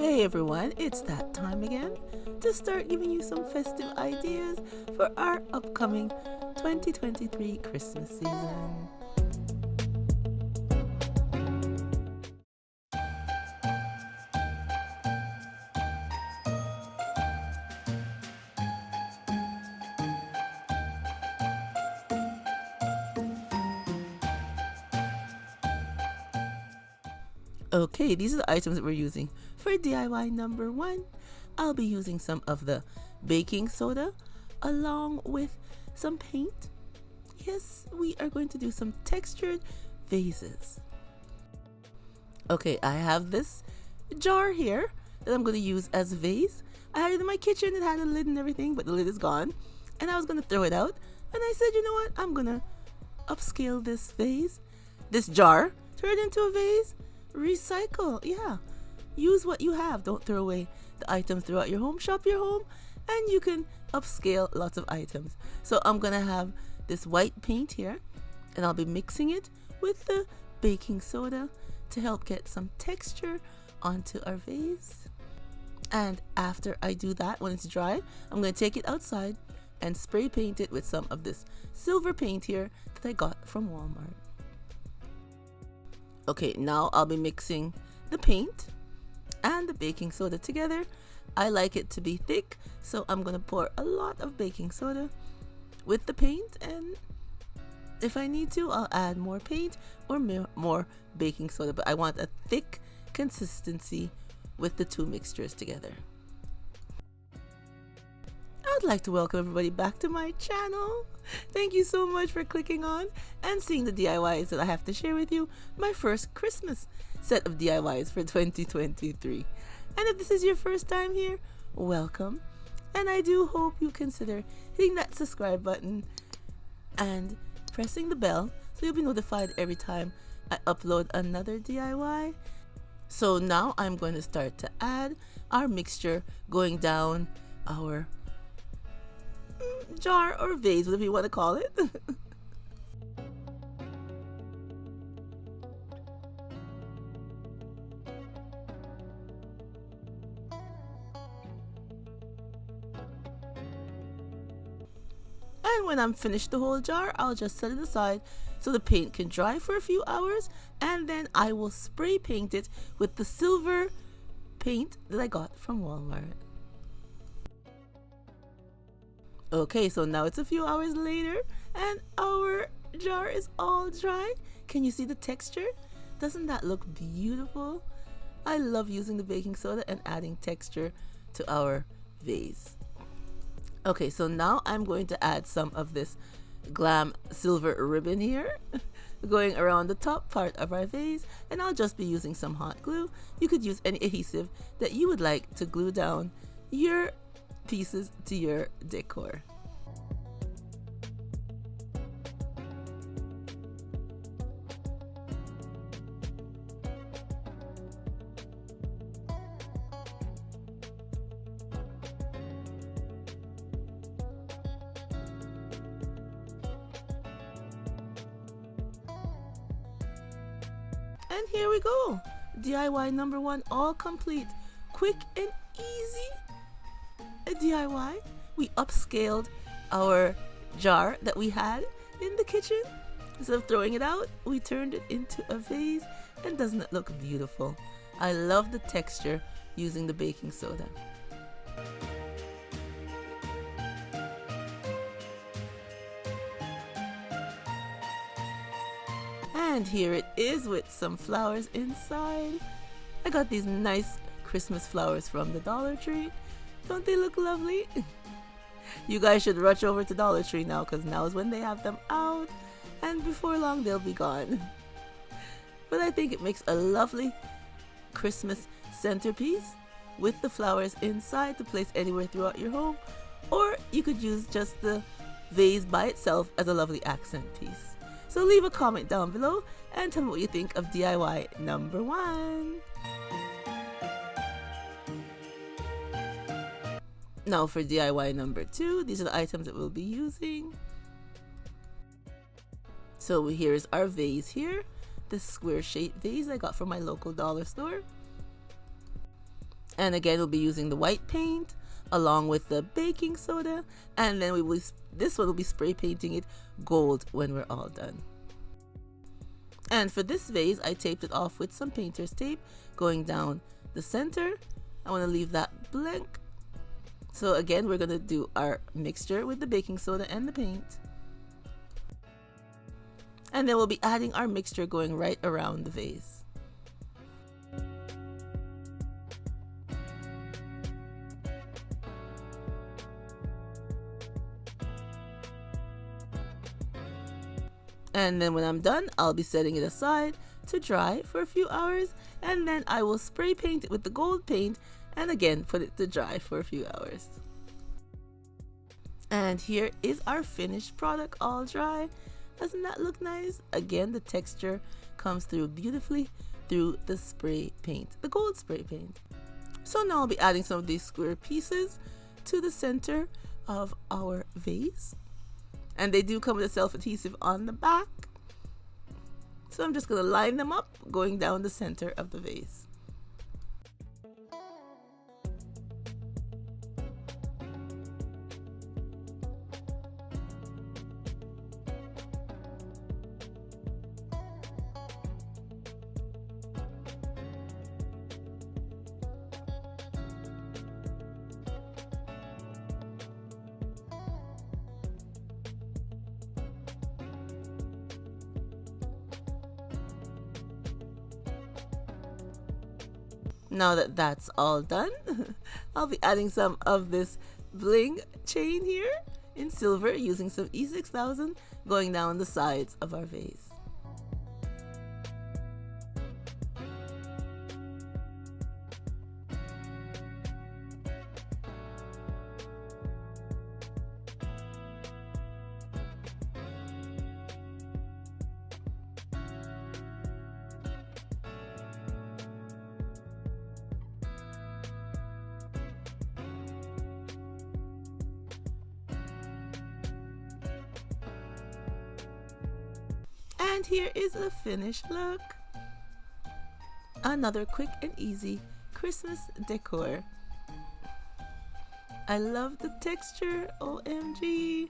Hey everyone, it's that time again to start giving you some festive ideas for our upcoming 2023 Christmas season. Okay, these are the items that we're using for DIY number 1. I'll be using some of the baking soda along with some paint. Yes, we are going to do some textured vases. Okay, I have this jar here that I'm going to use as a vase. I had it in my kitchen, it had a lid and everything, but the lid is gone. And I was going to throw it out. And I said, you know what, I'm going to upscale this vase, this jar, turn it into a vase. Recycle, yeah. Use what you have. Don't throw away the items throughout your home. Shop your home and you can upscale lots of items. So I'm gonna have this white paint here and I'll be mixing it with the baking soda to help get some texture onto our vase. And after I do that, when it's dry, I'm gonna take it outside and spray paint it with some of this silver paint here that I got from Walmart. Okay, now I'll be mixing the paint and the baking soda together. I like it to be thick, so I'm going to pour a lot of baking soda with the paint, and if I need to, I'll add more paint or more baking soda, but I want a thick consistency with the two mixtures together. I'd like to welcome everybody back to my channel. Thank you so much for clicking on and seeing the DIYs that I have to share with you. My first Christmas set of DIYs for 2023. And if this is your first time here, welcome. And I do hope you consider hitting that subscribe button and pressing the bell so you'll be notified every time I upload another DIY. So now I'm going to start to add our mixture going down our jar or vase, whatever you want to call it. And when I'm finished the whole jar, I'll just set it aside so the paint can dry for a few hours, and then I will spray paint it with the silver paint that I got from Walmart. Okay, so now it's a few hours later and our jar is all dry. Can you see the texture? Doesn't that look beautiful? I love using the baking soda and adding texture to our vase. Okay, so now I'm going to add some of this GLAM silver ribbon here going around the top part of our vase, and I'll just be using some hot glue. You could use any adhesive that you would like to glue down your pieces to your decor. And here we go. DIY number 1 all complete. Quick and easy. A DIY. We upscaled our jar that we had in the kitchen. Instead of throwing it out, we turned it into a vase, and doesn't it look beautiful? I love the texture using the baking soda. And here it is with some flowers inside. I got these nice Christmas flowers from the Dollar Tree. Don't they look lovely? You guys should rush over to Dollar Tree now, because now is when they have them out, and before long they'll be gone. But I think it makes a lovely Christmas centerpiece with the flowers inside to place anywhere throughout your home, or you could use just the vase by itself as a lovely accent piece. So leave a comment down below and tell me what you think of DIY number 1. Now for DIY number 2, these are the items that we'll be using. So here's our vase here, this square shaped vase I got from my local dollar store. And again, we'll be using the white paint along with the baking soda, and then this one will be spray painting it gold when we're all done. And for this vase, I taped it off with some painter's tape going down the center. I want to leave that blank. So again, we're going to do our mixture with the baking soda and the paint. And then we'll be adding our mixture going right around the vase. And then when I'm done, I'll be setting it aside to dry for a few hours, and then I will spray paint it with the gold paint and again put it to dry for a few hours. And here is our finished product all dry. Doesn't that look nice? Again, the texture comes through beautifully through the spray paint, the gold spray paint. So now I'll be adding some of these square pieces to the center of our vase. And they do come with a self-adhesive on the back. So I'm just going to line them up going down the center of the vase. Now that that's all done, I'll be adding some of this bling chain here in silver using some E6000 going down the sides of our vase. And here is the finished look. Another quick and easy Christmas decor. I love the texture, OMG.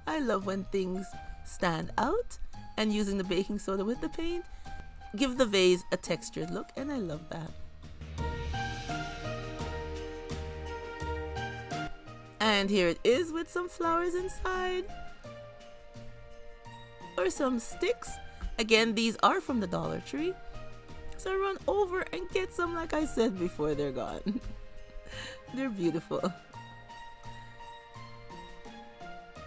I love when things stand out, and using the baking soda with the paint give the vase a textured look, and I love that. And here it is with some flowers inside. Or some sticks. Again, these are from the Dollar Tree. So run over and get some, like I said before they're gone. They're beautiful.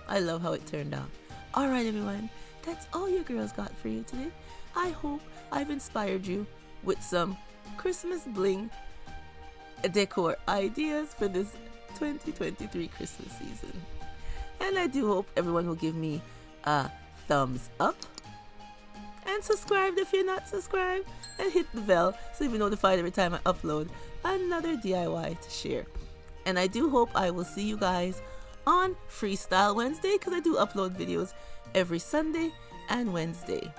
I love how it turned out. Alright everyone, that's all your girls got for you today. I hope I've inspired you with some Christmas bling decor ideas for this 2023 Christmas season. And I do hope everyone will give me a thumbs up and subscribe if you're not subscribed, and hit the bell so you'll be notified every time I upload another DIY to share. And I do hope I will see you guys on Freestyle Wednesday, because I do upload videos every Sunday and Wednesday.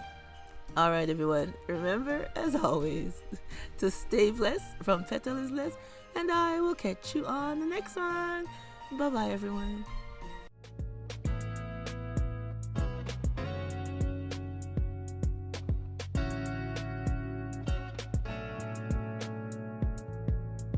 Alright everyone, remember as always to stay blessed from Petalisbless, and I will catch you on the next one. Bye bye everyone.